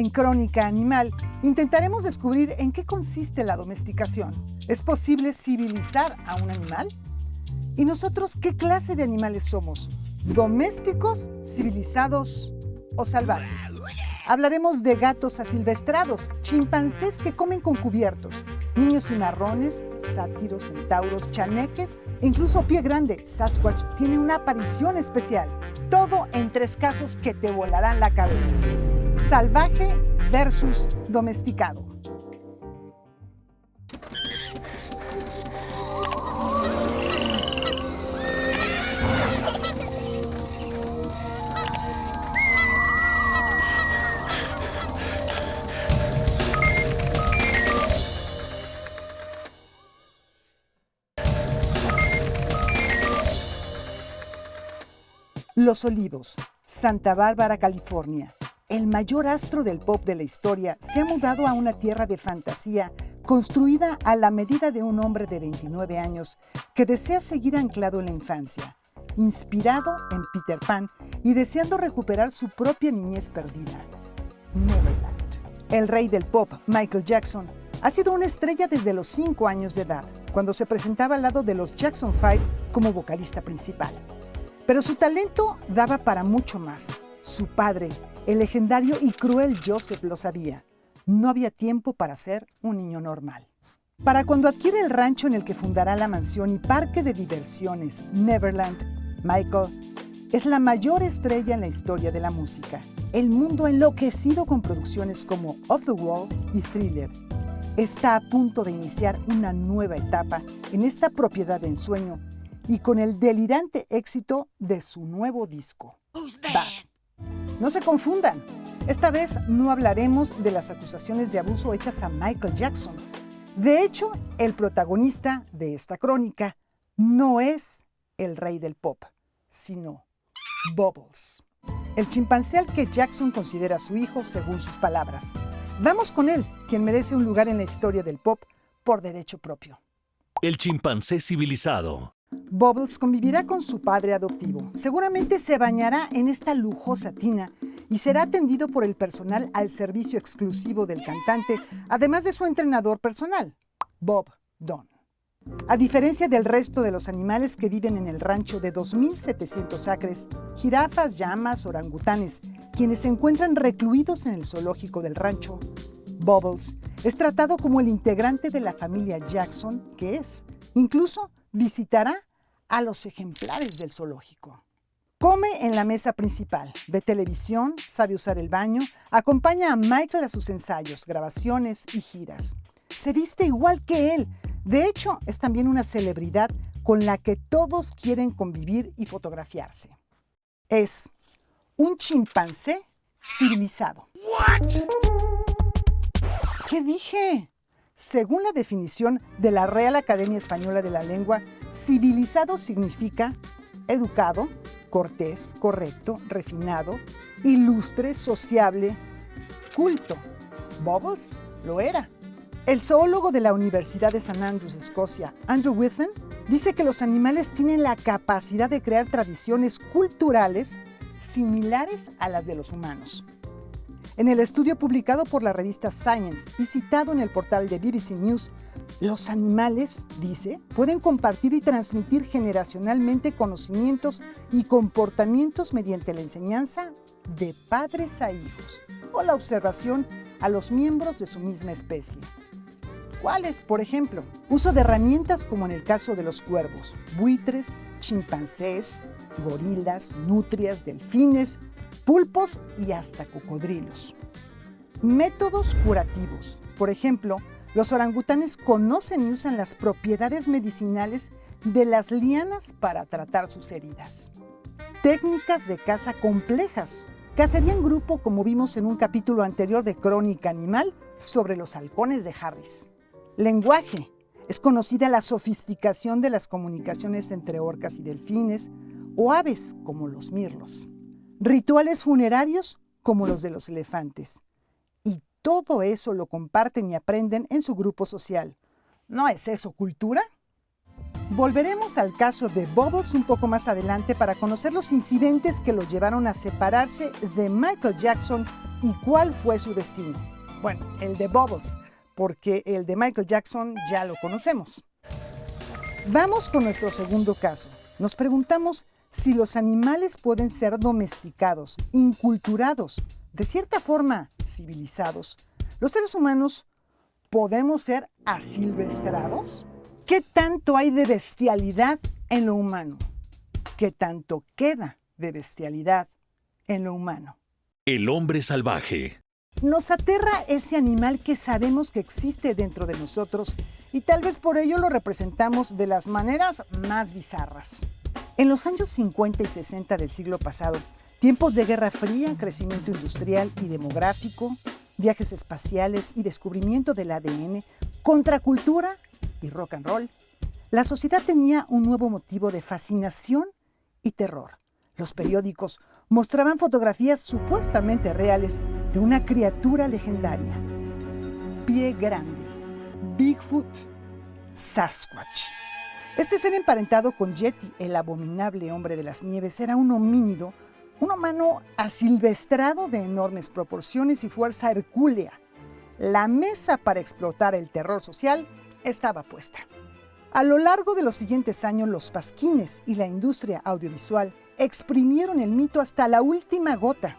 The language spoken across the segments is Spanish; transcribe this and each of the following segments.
En Crónica Animal intentaremos descubrir en qué consiste la domesticación. ¿Es posible civilizar a un animal? ¿Y nosotros qué clase de animales somos? ¿Domésticos, civilizados o salvajes? Hablaremos de gatos asilvestrados, chimpancés que comen con cubiertos, niños cimarrones, sátiros, centauros, chaneques e incluso Pie Grande, Sasquatch, tiene una aparición especial. Todo en 3 casos que te volarán la cabeza. Salvaje versus domesticado. Los Olivos, Santa Bárbara, California. El mayor astro del pop de la historia se ha mudado a una tierra de fantasía construida a la medida de un hombre de 29 años que desea seguir anclado en la infancia, inspirado en Peter Pan y deseando recuperar su propia niñez perdida. Neverland. El rey del pop, Michael Jackson, ha sido una estrella desde los 5 años de edad, cuando se presentaba al lado de los Jackson 5 como vocalista principal. Pero su talento daba para mucho más. Su padre, el legendario y cruel Joseph, lo sabía. No había tiempo para ser un niño normal. Para cuando adquiere el rancho en el que fundará la mansión y parque de diversiones Neverland, Michael es la mayor estrella en la historia de la música. El mundo ha enloquecido con producciones como Off the Wall y Thriller. Está a punto de iniciar una nueva etapa en esta propiedad de ensueño y con el delirante éxito de su nuevo disco, Bad. No se confundan, esta vez no hablaremos de las acusaciones de abuso hechas a Michael Jackson. De hecho, el protagonista de esta crónica no es el rey del pop, sino Bubbles, el chimpancé al que Jackson considera su hijo según sus palabras. Vamos con él, quien merece un lugar en la historia del pop por derecho propio. El chimpancé civilizado. Bubbles convivirá con su padre adoptivo. Seguramente se bañará en esta lujosa tina y será atendido por el personal al servicio exclusivo del cantante, además de su entrenador personal, Bob Don. A diferencia del resto de los animales que viven en el rancho de 2.700 acres, jirafas, llamas, orangutanes, quienes se encuentran recluidos en el zoológico del rancho, Bubbles es tratado como el integrante de la familia Jackson que es. Incluso visitará a los ejemplares del zoológico. Come en la mesa principal, ve televisión, sabe usar el baño, acompaña a Michael a sus ensayos, grabaciones y giras. Se viste igual que él. De hecho, es también una celebridad con la que todos quieren convivir y fotografiarse. Es un chimpancé civilizado. ¿What? ¿Qué dije? Según la definición de la Real Academia Española de la Lengua, civilizado significa educado, cortés, correcto, refinado, ilustre, sociable, culto. Bubbles lo era. El zoólogo de la Universidad de St. Andrews, Escocia, Andrew Whitton, dice que los animales tienen la capacidad de crear tradiciones culturales similares a las de los humanos. En el estudio publicado por la revista Science y citado en el portal de BBC News, los animales, dice, pueden compartir y transmitir generacionalmente conocimientos y comportamientos mediante la enseñanza de padres a hijos o la observación a los miembros de su misma especie. ¿Cuáles? Por ejemplo, uso de herramientas como en el caso de los cuervos, buitres, chimpancés, gorilas, nutrias, delfines, pulpos y hasta cocodrilos. Métodos curativos. Por ejemplo, los orangutanes conocen y usan las propiedades medicinales de las lianas para tratar sus heridas. Técnicas de caza complejas. Cacería en grupo, como vimos en un capítulo anterior de Crónica Animal sobre los halcones de Harris. Lenguaje. Es conocida la sofisticación de las comunicaciones entre orcas y delfines o aves como los mirlos. Rituales funerarios como los de los elefantes. Y todo eso lo comparten y aprenden en su grupo social. ¿No es eso cultura? Volveremos al caso de Bubbles un poco más adelante para conocer los incidentes que lo llevaron a separarse de Michael Jackson y cuál fue su destino. Bueno, el de Bubbles, porque el de Michael Jackson ya lo conocemos. Vamos con nuestro segundo caso. Nos preguntamos si los animales pueden ser domesticados, inculturados, de cierta forma civilizados. ¿Los seres humanos podemos ser asilvestrados? ¿Qué tanto hay de bestialidad en lo humano? ¿Qué tanto queda de bestialidad en lo humano? El hombre salvaje. Nos aterra ese animal que sabemos que existe dentro de nosotros y tal vez por ello lo representamos de las maneras más bizarras. En los años 50 y 60 del siglo pasado, tiempos de Guerra Fría, crecimiento industrial y demográfico, viajes espaciales y descubrimiento del ADN, contracultura y rock and roll, la sociedad tenía un nuevo motivo de fascinación y terror. Los periódicos mostraban fotografías supuestamente reales de una criatura legendaria. Pie grande, Bigfoot, Sasquatch. Este ser emparentado con Yeti, el abominable hombre de las nieves, era un homínido, un humano asilvestrado de enormes proporciones y fuerza hercúlea. La mesa para explotar el terror social estaba puesta. A lo largo de los siguientes años, los pasquines y la industria audiovisual exprimieron el mito hasta la última gota.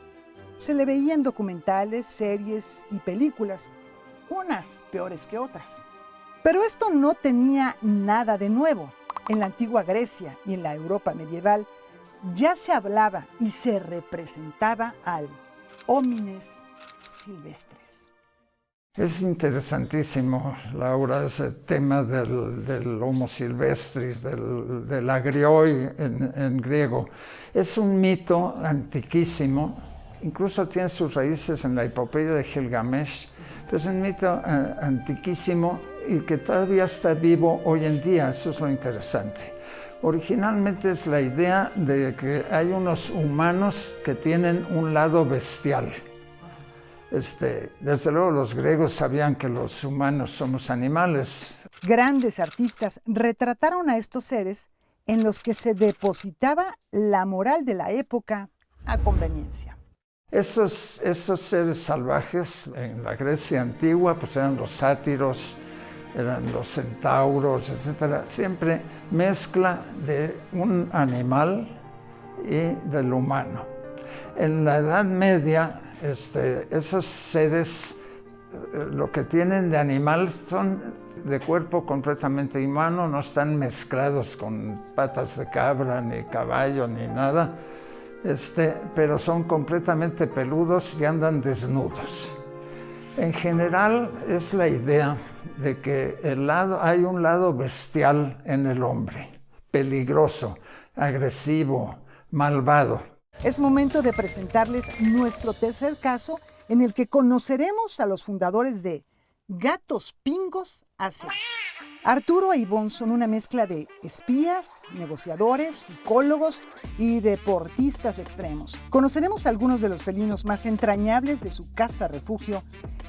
Se le veían documentales, series y películas, unas peores que otras. Pero esto no tenía nada de nuevo. En la antigua Grecia y en la Europa medieval ya se hablaba y se representaba al homines silvestres. Es interesantísimo, Laura, ese tema del Homo silvestris, del agrioi en griego. Es un mito antiquísimo, incluso tiene sus raíces en la epopeya de Gilgamesh, pero es un mito antiquísimo y que todavía está vivo hoy en día, eso es lo interesante. Originalmente es la idea de que hay unos humanos que tienen un lado bestial. Desde luego los griegos sabían que los humanos somos animales. Grandes artistas retrataron a estos seres en los que se depositaba la moral de la época a conveniencia. Esos seres salvajes en la Grecia antigua pues eran los sátiros, eran los centauros, etc. Siempre mezcla de un animal y del humano. En la Edad Media, esos seres, lo que tienen de animal son de cuerpo completamente humano, no están mezclados con patas de cabra, ni caballo, ni nada, pero son completamente peludos y andan desnudos. En general es la idea de que hay un lado bestial en el hombre, peligroso, agresivo, malvado. Es momento de presentarles nuestro tercer caso en el que conoceremos a los fundadores de Gatos Pingos AC. Arturo e Ivonne son una mezcla de espías, negociadores, psicólogos y deportistas extremos. Conoceremos algunos de los felinos más entrañables de su casa refugio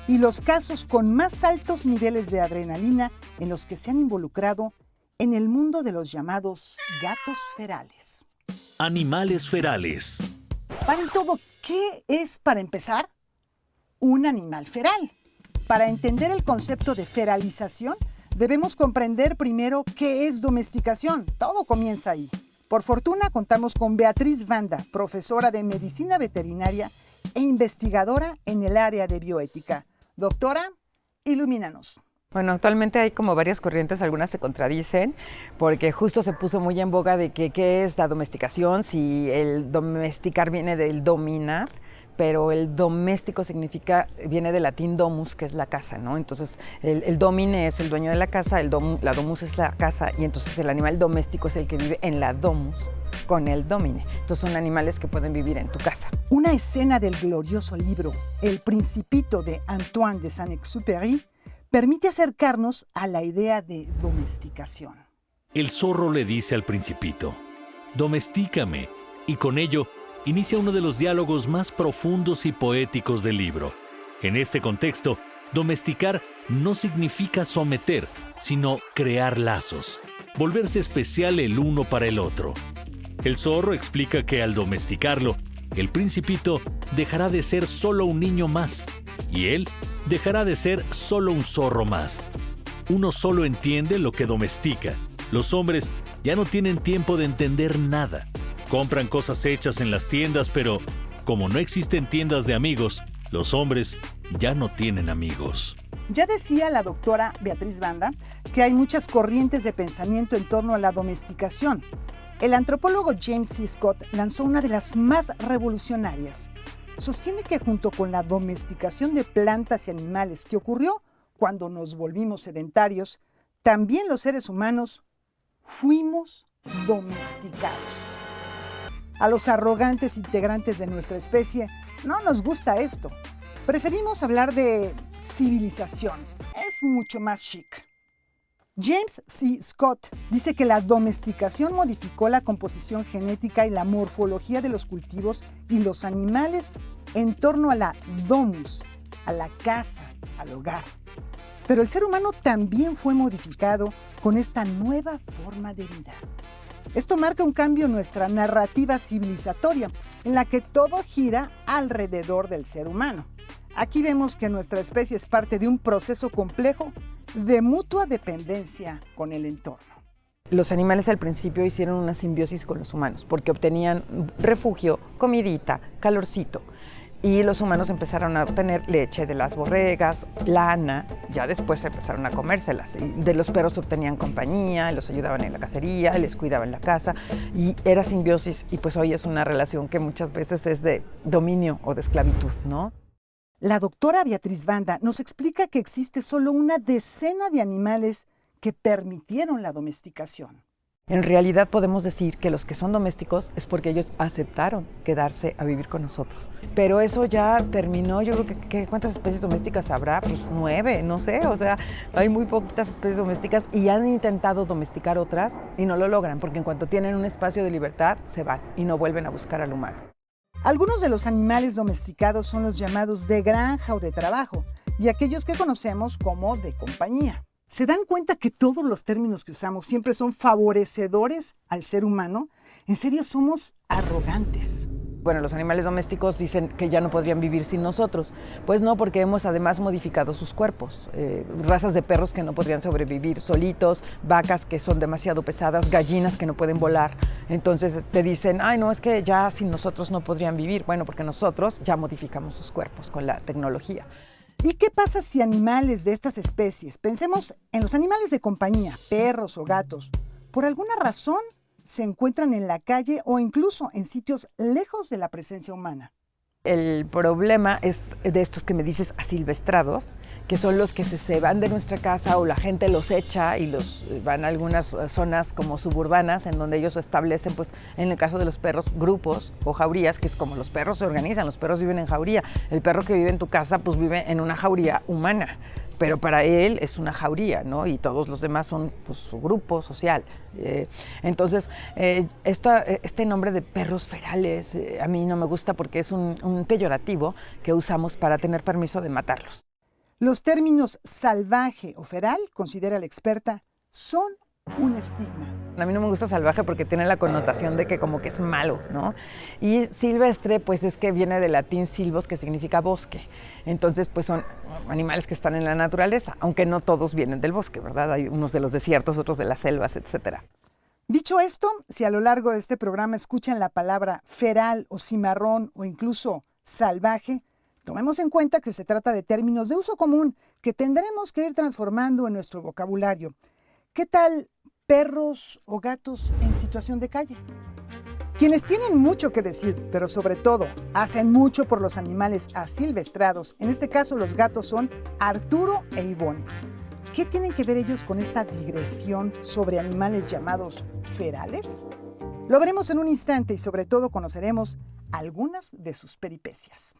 y los casos con más altos niveles de adrenalina en los que se han involucrado en el mundo de los llamados gatos ferales. Animales ferales. Para todo, ¿qué es, para empezar, un animal feral? Para entender el concepto de feralización, debemos comprender primero qué es domesticación. Todo comienza ahí. Por fortuna, contamos con Beatriz Banda, profesora de medicina veterinaria e investigadora en el área de bioética. Doctora, ilumínanos. Bueno, actualmente hay como varias corrientes, algunas se contradicen, porque justo se puso muy en boga de que qué es la domesticación, si el domesticar viene del dominar, pero el doméstico viene del latín domus, que es la casa, ¿no? Entonces, el domine es el dueño de la casa, la domus es la casa, y entonces el animal doméstico es el que vive en la domus con el domine. Entonces, son animales que pueden vivir en tu casa. Una escena del glorioso libro El Principito de Antoine de Saint-Exupéry permite acercarnos a la idea de domesticación. El zorro le dice al Principito: domestícame, y con ello inicia uno de los diálogos más profundos y poéticos del libro. En este contexto, domesticar no significa someter, sino crear lazos. volverse especial el uno para el otro. El zorro explica que al domesticarlo, el Principito dejará de ser solo un niño más y él dejará de ser solo un zorro más. Uno solo entiende lo que domestica. Los hombres ya no tienen tiempo de entender nada. Compran cosas hechas en las tiendas, pero como no existen tiendas de amigos, los hombres ya no tienen amigos. Ya decía la doctora Beatriz Banda que hay muchas corrientes de pensamiento en torno a la domesticación. El antropólogo James C. Scott lanzó una de las más revolucionarias. Sostiene que junto con la domesticación de plantas y animales que ocurrió cuando nos volvimos sedentarios, también los seres humanos fuimos domesticados. A los arrogantes integrantes de nuestra especie no nos gusta esto. Preferimos hablar de civilización. Es mucho más chic. James C. Scott dice que la domesticación modificó la composición genética y la morfología de los cultivos y los animales en torno a la domus, a la casa, al hogar. Pero el ser humano también fue modificado con esta nueva forma de vida. Esto marca un cambio en nuestra narrativa civilizatoria, en la que todo gira alrededor del ser humano. Aquí vemos que nuestra especie es parte de un proceso complejo de mutua dependencia con el entorno. Los animales al principio hicieron una simbiosis con los humanos porque obtenían refugio, comidita, calorcito. Y los humanos empezaron a obtener leche de las borregas, lana, ya después empezaron a comérselas. De los perros obtenían compañía, los ayudaban en la cacería, les cuidaban la casa y era simbiosis y pues hoy es una relación que muchas veces es de dominio o de esclavitud, ¿no? La doctora Beatriz Banda nos explica que existe solo una decena de animales que permitieron la domesticación. En realidad podemos decir que los que son domésticos es porque ellos aceptaron quedarse a vivir con nosotros. Pero eso ya terminó, yo creo que ¿cuántas especies domésticas habrá? Pues 9, no sé, o sea, hay muy poquitas especies domésticas y han intentado domesticar otras y no lo logran, porque en cuanto tienen un espacio de libertad, se van y no vuelven a buscar al humano. Algunos de los animales domesticados son los llamados de granja o de trabajo y aquellos que conocemos como de compañía. ¿Se dan cuenta que todos los términos que usamos siempre son favorecedores al ser humano? En serio, somos arrogantes. Bueno, los animales domésticos dicen que ya no podrían vivir sin nosotros. Pues no, porque hemos además modificado sus cuerpos. Razas de perros que no podrían sobrevivir solitos, vacas que son demasiado pesadas, gallinas que no pueden volar. Entonces te dicen, ay, no, es que ya sin nosotros no podrían vivir. Bueno, porque nosotros ya modificamos sus cuerpos con la tecnología. ¿Y qué pasa si animales de estas especies, pensemos en los animales de compañía, perros o gatos, por alguna razón se encuentran en la calle o incluso en sitios lejos de la presencia humana? El problema es de estos que me dices asilvestrados, que son los que se van de nuestra casa o la gente los echa y los van a algunas zonas como suburbanas en donde ellos establecen, pues en el caso de los perros, grupos o jaurías, que es como los perros se organizan, los perros viven en jauría. El perro que vive en tu casa pues vive en una jauría humana, pero para él es una jauría, ¿no? Y todos los demás son pues, su grupo social. Entonces, este nombre de perros ferales a mí no me gusta porque es un peyorativo que usamos para tener permiso de matarlos. Los términos salvaje o feral, considera la experta, son un estigma. A mí no me gusta salvaje porque tiene la connotación de que como que es malo, ¿no? Y silvestre, pues es que viene del latín silvos, que significa bosque. Entonces, pues son animales que están en la naturaleza, aunque no todos vienen del bosque, ¿verdad? Hay unos de los desiertos, otros de las selvas, etcétera. Dicho esto, si a lo largo de este programa escuchan la palabra feral o cimarrón o incluso salvaje, tomemos en cuenta que se trata de términos de uso común que tendremos que ir transformando en nuestro vocabulario. ¿Qué tal perros o gatos en situación de calle? Quienes tienen mucho que decir, pero sobre todo hacen mucho por los animales asilvestrados, en este caso los gatos, son Arturo e Ivonne. ¿Qué tienen que ver ellos con esta digresión sobre animales llamados ferales? Lo veremos en un instante y sobre todo conoceremos algunas de sus peripecias.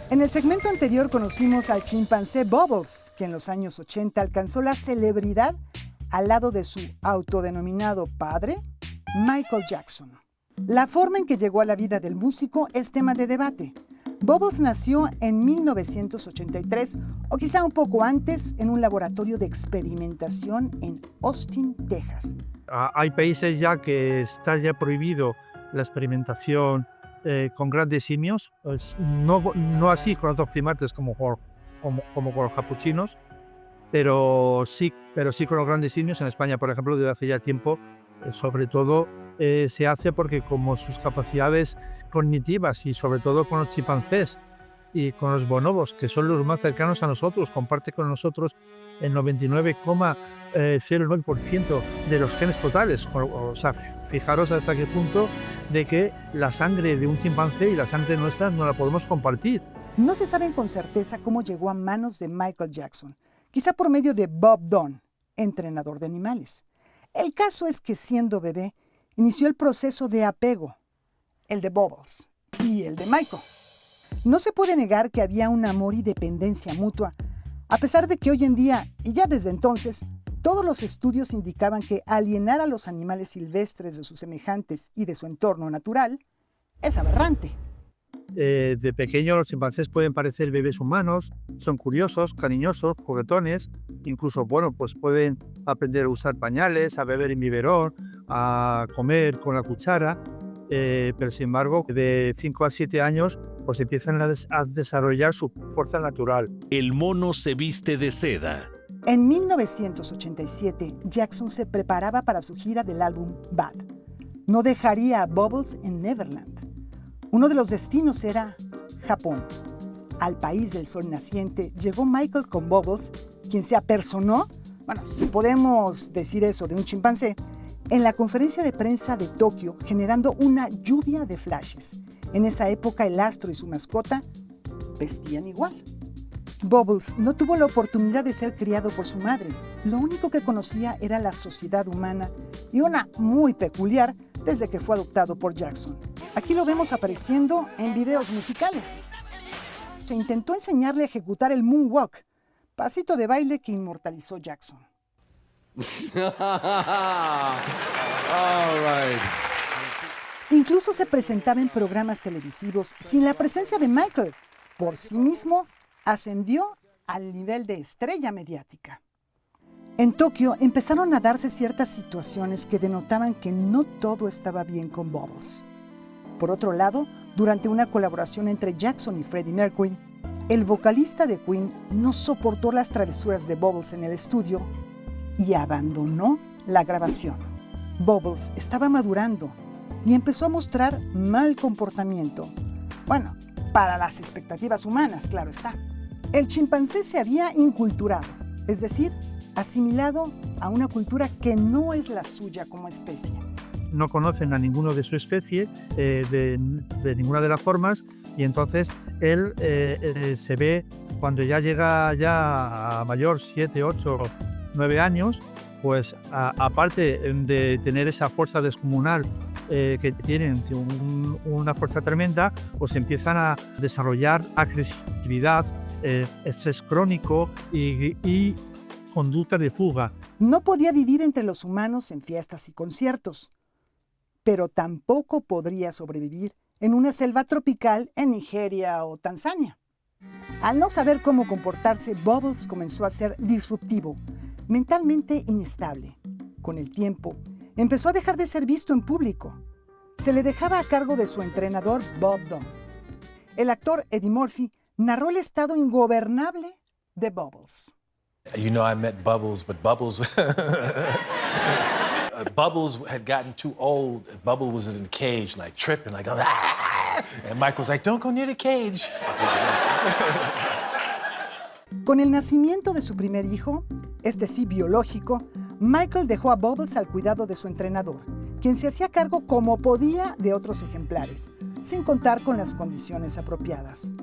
En En el segmento anterior conocimos al chimpancé Bubbles, que en los años 80 alcanzó la celebridad al lado de su autodenominado padre, Michael Jackson. La forma en que llegó a la vida del músico es tema de debate. Bubbles nació en 1983 o quizá un poco antes en un laboratorio de experimentación en Austin, Texas. Hay países ya que está ya prohibido la experimentación con grandes simios, no así con otros primates como con los capuchinos, pero sí con los grandes simios. En España, por ejemplo, desde hace ya tiempo, sobre todo se hace porque como sus capacidades cognitivas y sobre todo con los chimpancés y con los bonobos, que son los más cercanos a nosotros, comparte con nosotros el 99,09% de los genes totales. O sea, fijaros hasta qué punto de que la sangre de un chimpancé y la sangre nuestra no la podemos compartir. No se sabe con certeza cómo llegó a manos de Michael Jackson, quizá por medio de Bob Dunn, entrenador de animales. El caso es que siendo bebé, inició el proceso de apego, el de Bubbles y el de Michael. No se puede negar que había un amor y dependencia mutua, a pesar de que hoy en día, y ya desde entonces, todos los estudios indicaban que alienar a los animales silvestres de sus semejantes y de su entorno natural es aberrante. De pequeño los chimpancés pueden parecer bebés humanos, son curiosos, cariñosos, juguetones, incluso pues pueden aprender a usar pañales, a beber en biberón, a comer con la cuchara, pero sin embargo de 5 a 7 años pues empiezan a desarrollar su fuerza natural. El mono se viste de seda. En 1987, Jackson se preparaba para su gira del álbum Bad. No dejaría a Bubbles en Neverland. Uno de los destinos era Japón. Al país del sol naciente llegó Michael con Bubbles, quien se apersonó, si podemos decir eso de un chimpancé, en la conferencia de prensa de Tokio, generando una lluvia de flashes. En esa época, el astro y su mascota vestían igual. Bubbles no tuvo la oportunidad de ser criado por su madre. Lo único que conocía era la sociedad humana y una muy peculiar desde que fue adoptado por Jackson. Aquí lo vemos apareciendo en videos musicales. Se intentó enseñarle a ejecutar el moonwalk, pasito de baile que inmortalizó Jackson. All right. Incluso se presentaba en programas televisivos sin la presencia de Michael. Por sí mismo, ascendió al nivel de estrella mediática. En Tokio empezaron a darse ciertas situaciones que denotaban que no todo estaba bien con Bubbles. Por otro lado, durante una colaboración entre Jackson y Freddie Mercury, el vocalista de Queen no soportó las travesuras de Bubbles en el estudio y abandonó la grabación. Bubbles estaba madurando y empezó a mostrar mal comportamiento. Para las expectativas humanas, claro está. El chimpancé se había inculturado, es decir, asimilado a una cultura que no es la suya como especie. No conocen a ninguno de su especie, de ninguna de las formas, y entonces él se ve cuando ya llega a mayor, 7, 8, 9 años, pues aparte de tener esa fuerza descomunal que tienen, una fuerza tremenda, pues empiezan a desarrollar agresividad, estrés crónico y conducta de fuga. No podía vivir entre los humanos en fiestas y conciertos, pero tampoco podría sobrevivir en una selva tropical en Nigeria o Tanzania. Al no saber cómo comportarse, Bubbles comenzó a ser disruptivo, mentalmente inestable. Con el tiempo, empezó a dejar de ser visto en público. Se le dejaba a cargo de su entrenador Bob Dunn. El actor Eddie Murphy narró el estado ingobernable de Bubbles. You know, I met Bubbles, but Bubbles Bubbles had gotten too old. Bubbles was in the cage, like tripping, like, ah! And Michael's like, don't go near the cage. Con el nacimiento de su primer hijo, este sí biológico, Michael dejó a Bubbles al cuidado de su entrenador, quien se hacía cargo como podía de otros ejemplares, sin contar con las condiciones apropiadas.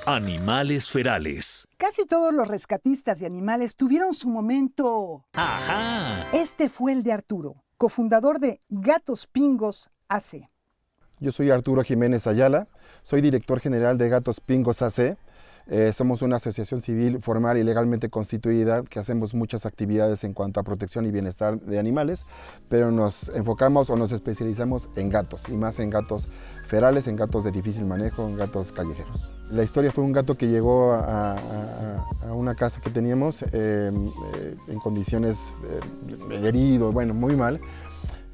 Animales ferales. Casi todos los rescatistas de animales tuvieron su momento. ¡Ajá! Este fue el de Arturo, cofundador de Gatos Pingos AC. Yo soy Arturo Jiménez Ayala, soy director general de Gatos Pingos AC. Somos una asociación civil formal y legalmente constituida que hacemos muchas actividades en cuanto a protección y bienestar de animales, pero nos enfocamos o nos especializamos en gatos, y más en gatos ferales, en gatos de difícil manejo, en gatos callejeros. La historia fue un gato que llegó a una casa que teníamos en condiciones herido, bueno, muy mal.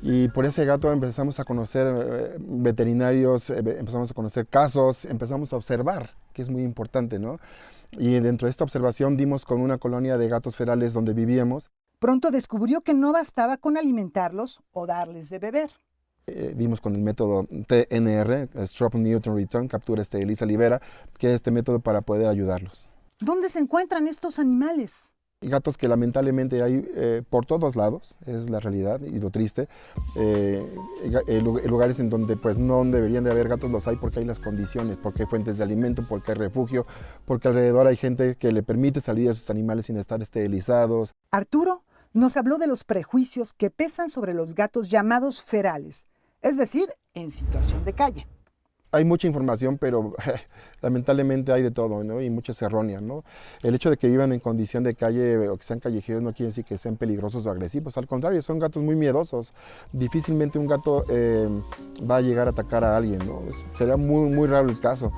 Y por ese gato empezamos a conocer veterinarios, empezamos a conocer casos, empezamos a observar, que es muy importante, ¿no? Y dentro de esta observación dimos con una colonia de gatos ferales donde vivíamos. Pronto descubrió que no bastaba con alimentarlos o darles de beber. Dimos con el método TNR, Strop Newton Return, captura, esteriliza, libera, que es este método para poder ayudarlos. ¿Dónde se encuentran estos animales? Gatos que lamentablemente hay por todos lados, es la realidad y lo triste. Lugares en donde pues no deberían de haber gatos los hay porque hay las condiciones, porque hay fuentes de alimento, porque hay refugio, porque alrededor hay gente que le permite salir a sus animales sin estar esterilizados. Arturo nos habló de los prejuicios que pesan sobre los gatos llamados ferales, es decir, en situación de calle. Hay mucha información, pero lamentablemente hay de todo, ¿no? Y mucha es errónea, ¿no? El hecho de que vivan en condición de calle o que sean callejeros no quiere decir que sean peligrosos o agresivos. Al contrario, son gatos muy miedosos. Difícilmente un gato va a llegar a atacar a alguien, ¿no? Sería muy raro el caso.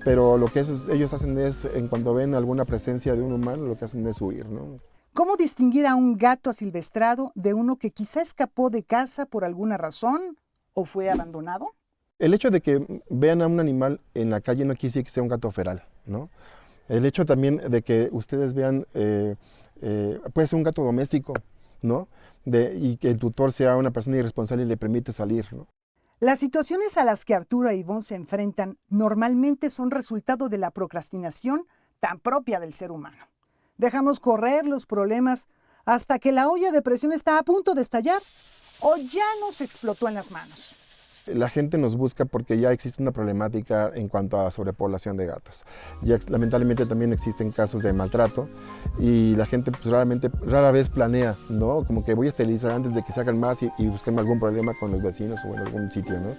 Pero lo que ellos hacen es, en cuanto ven alguna presencia de un humano, lo que hacen es huir, ¿no? ¿Cómo distinguir a un gato asilvestrado de uno que quizá escapó de casa por alguna razón o fue abandonado? El hecho de que vean a un animal en la calle no quiere decir que sea un gato feral, ¿no? El hecho también de que ustedes vean, puede ser un gato doméstico, ¿no? Y que el tutor sea una persona irresponsable y le permite salir, ¿no? Las situaciones a las que Arturo e Ivonne se enfrentan normalmente son resultado de la procrastinación tan propia del ser humano. Dejamos correr los problemas hasta que la olla de presión está a punto de estallar o ya nos explotó en las manos. La gente nos busca porque ya existe una problemática en cuanto a sobrepoblación de gatos. Ya, lamentablemente también existen casos de maltrato y la gente pues, rara vez planea, ¿no? Como que voy a esterilizar antes de que se hagan más y buscarme algún problema con los vecinos o en algún sitio, ¿no?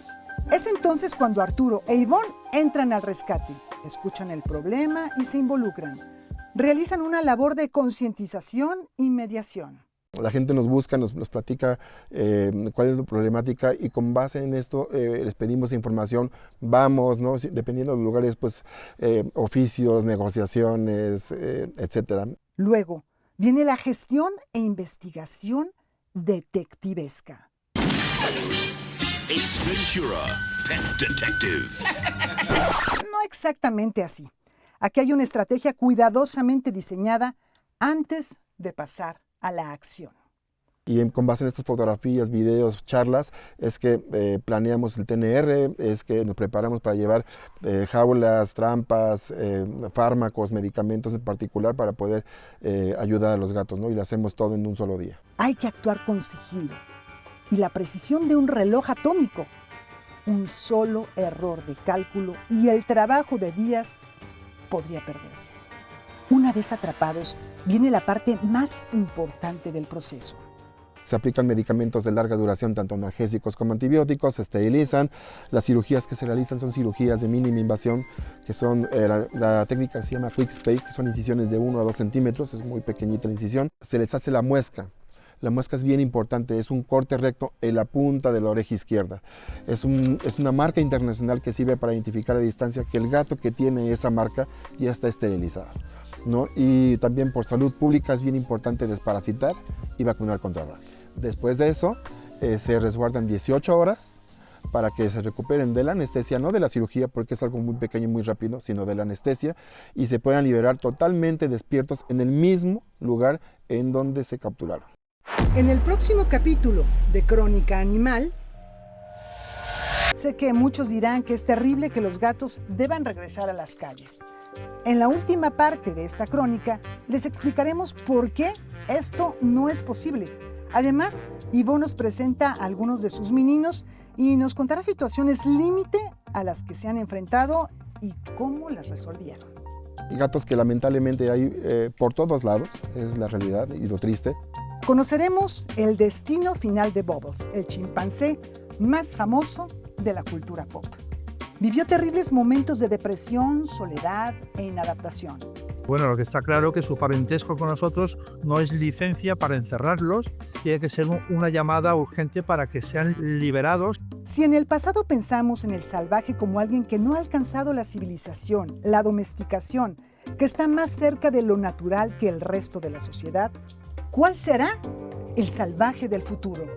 Es entonces cuando Arturo e Ivonne entran al rescate, escuchan el problema y se involucran. Realizan una labor de concientización y mediación. La gente nos busca, nos platica cuál es la problemática y con base en esto les pedimos información, vamos, ¿no? Dependiendo de los lugares, pues oficios, negociaciones, etcétera. Luego viene la gestión e investigación detectivesca. Ace Ventura, Pet Detective. No exactamente así. Aquí hay una estrategia cuidadosamente diseñada antes de pasar a la acción. Y con base en estas fotografías, videos, charlas, es que planeamos el TNR, es que nos preparamos para llevar jaulas, trampas, fármacos, medicamentos en particular para poder ayudar a los gatos, ¿no? Y lo hacemos todo en un solo día. Hay que actuar con sigilo y la precisión de un reloj atómico. Un solo error de cálculo y el trabajo de días podría perderse. Una vez atrapados, viene la parte más importante del proceso. Se aplican medicamentos de larga duración, tanto analgésicos como antibióticos, se esterilizan. Las cirugías que se realizan son cirugías de mínima invasión, que son la técnica que se llama Quick Spay, que son incisiones de 1 a 2 centímetros, es muy pequeñita la incisión. Se les hace la muesca. La muesca es bien importante, es un corte recto en la punta de la oreja izquierda. Es una marca internacional que sirve para identificar a distancia que el gato que tiene esa marca ya está esterilizado, ¿no? Y también por salud pública es bien importante desparasitar y vacunar contra rabia. Después de eso se resguardan 18 horas para que se recuperen de la anestesia, no de la cirugía porque es algo muy pequeño y muy rápido, sino de la anestesia y se puedan liberar totalmente despiertos en el mismo lugar en donde se capturaron. En el próximo capítulo de Crónica Animal, sé que muchos dirán que es terrible que los gatos deban regresar a las calles. En la última parte de esta crónica les explicaremos por qué esto no es posible. Además, Ivonne nos presenta a algunos de sus meninos y nos contará situaciones límite a las que se han enfrentado y cómo las resolvieron. Gatos que lamentablemente hay por todos lados, es la realidad y lo triste. Conoceremos el destino final de Bubbles, el chimpancé más famoso de la cultura pop. Vivió terribles momentos de depresión, soledad e inadaptación. Bueno, lo que está claro es que su parentesco con nosotros no es licencia para encerrarlos, tiene que ser una llamada urgente para que sean liberados. Si en el pasado pensamos en el salvaje como alguien que no ha alcanzado la civilización, la domesticación, que está más cerca de lo natural que el resto de la sociedad, ¿cuál será el salvaje del futuro?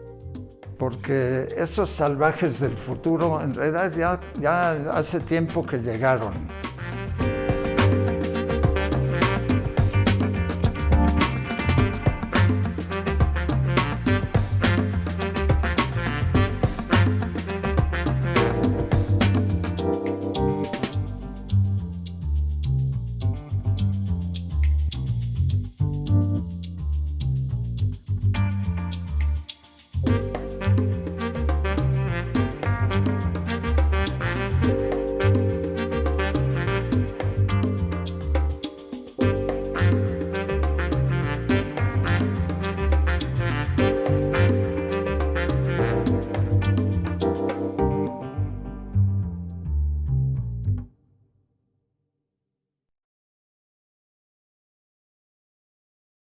Porque esos salvajes del futuro en realidad ya hace tiempo que llegaron.